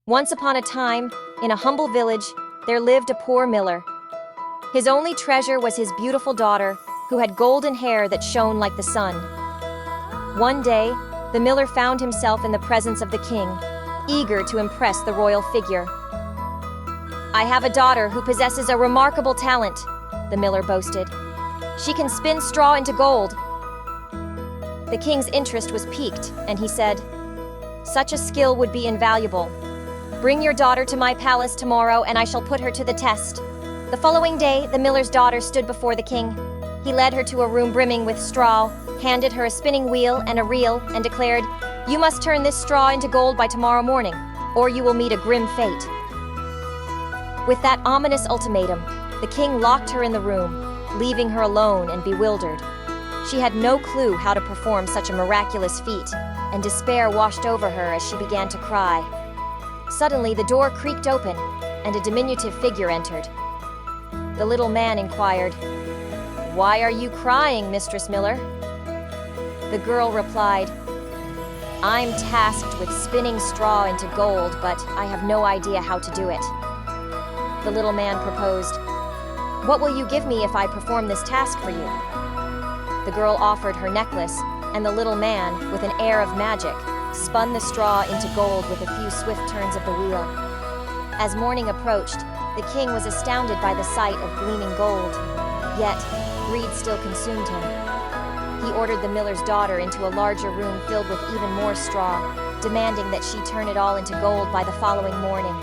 Once upon a time, in a humble village, there lived a poor miller. His only treasure was his beautiful daughter, who had golden hair that shone like the sun. One day, the miller found himself in the presence of the king, eager to impress the royal figure. "I have a daughter who possesses a remarkable talent," the miller boasted. "She can spin straw into gold." The king's interest was piqued, and he said, "Such a skill would be invaluable. Bring your daughter to my palace tomorrow, and I shall put her to the test." The following day, the miller's daughter stood before the king. He led her to a room brimming with straw, handed her a spinning wheel and a reel, and declared, "You must turn this straw into gold by tomorrow morning, or you will meet a grim fate." With that ominous ultimatum, the king locked her in the room, leaving her alone and bewildered. She had no clue how to perform such a miraculous feat, and despair washed over her as she began to cry. Suddenly, the door creaked open, and a diminutive figure entered. The little man inquired, "Why are you crying, Mistress Miller?" The girl replied, "I'm tasked with spinning straw into gold, but I have no idea how to do it." The little man proposed, "What will you give me if I perform this task for you?" The girl offered her necklace, and the little man, with an air of magic, spun the straw into gold with a few swift turns of the wheel. As morning approached, the king was astounded by the sight of gleaming gold. Yet, greed still consumed him. He ordered the miller's daughter into a larger room filled with even more straw, demanding that she turn it all into gold by the following morning.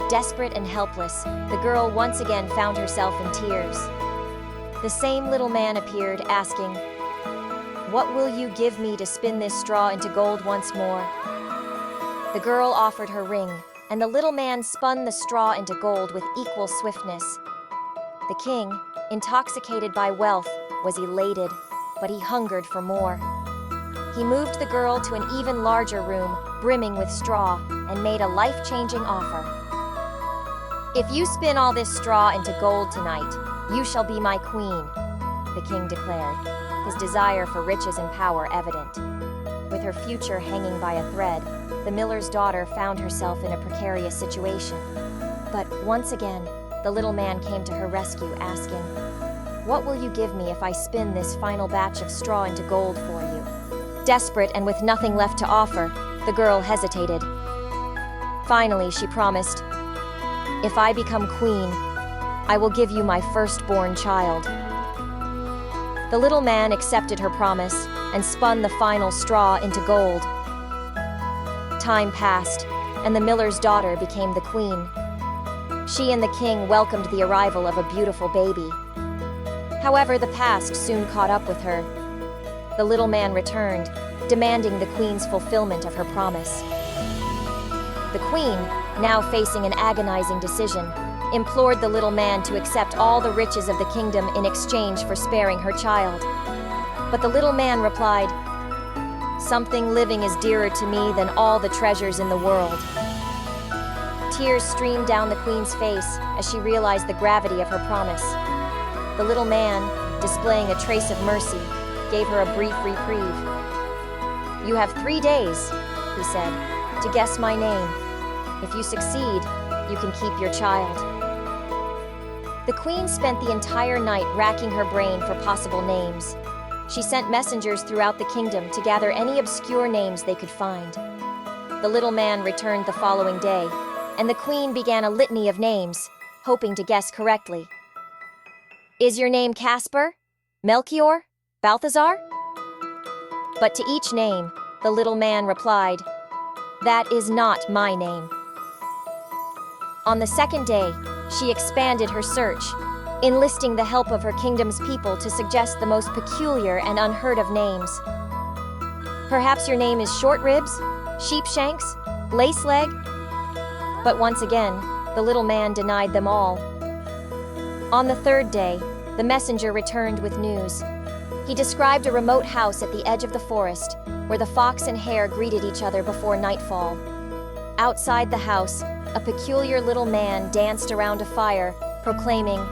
Desperate and helpless, the girl once again found herself in tears. The same little man appeared, asking, "What will you give me to spin this straw into gold once more?" The girl offered her ring, and the little man spun the straw into gold with equal swiftness. The king, intoxicated by wealth, was elated, but he hungered for more. He moved the girl to an even larger room, brimming with straw, and made a life-changing offer. "If you spin all this straw into gold tonight, you shall be my queen," the king declared, his desire for riches and power evident. With her future hanging by a thread, the miller's daughter found herself in a precarious situation. But once again, the little man came to her rescue, asking, "What will you give me if I spin this final batch of straw into gold for you?" Desperate and with nothing left to offer, the girl hesitated. Finally, she promised, "If I become queen, I will give you my firstborn child." The little man accepted her promise and spun the final straw into gold. Time passed, and the miller's daughter became the queen. She and the king welcomed the arrival of a beautiful baby. However, the past soon caught up with her. The little man returned, demanding the queen's fulfillment of her promise. The queen, now facing an agonizing decision, implored the little man to accept all the riches of the kingdom in exchange for sparing her child. But the little man replied, "Something living is dearer to me than all the treasures in the world." Tears streamed down the queen's face as she realized the gravity of her promise. The little man, displaying a trace of mercy, gave her a brief reprieve. "You have 3 days," he said, "to guess my name. If you succeed, you can keep your child." The queen spent the entire night racking her brain for possible names. She sent messengers throughout the kingdom to gather any obscure names they could find. The little man returned the following day, and the queen began a litany of names, hoping to guess correctly. "Is your name Casper? Melchior? Balthazar?" But to each name, the little man replied, "That is not my name." On the second day, she expanded her search, enlisting the help of her kingdom's people to suggest the most peculiar and unheard of names. "Perhaps your name is Short Ribs, Sheepshanks, Lace Leg?" But once again, the little man denied them all. On the third day, the messenger returned with news. He described a remote house at the edge of the forest, where the fox and hare greeted each other before nightfall. Outside the house, a peculiar little man danced around a fire, proclaiming,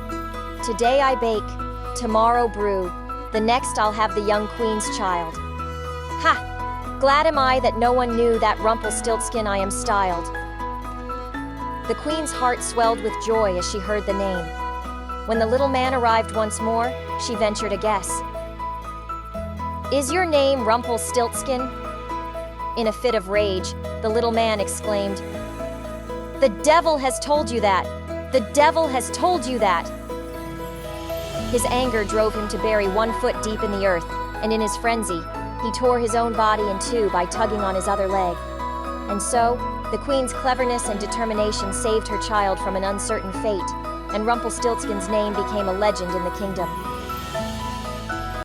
"Today I bake, tomorrow brew, the next I'll have the young queen's child." "Ha! Glad am I that no one knew that Rumpelstiltskin I am styled. The queen's heart swelled with joy as she heard the name. When the little man arrived once more, she ventured a guess. Is your name Rumpelstiltskin? In a fit of rage, the little man exclaimed, The devil has told you that! The devil has told you that! His anger drove him to bury 1 foot deep in the earth, and in his frenzy, he tore his own body in two by tugging on his other leg. And so, the queen's cleverness and determination saved her child from an uncertain fate, and Rumpelstiltskin's name became a legend in the kingdom.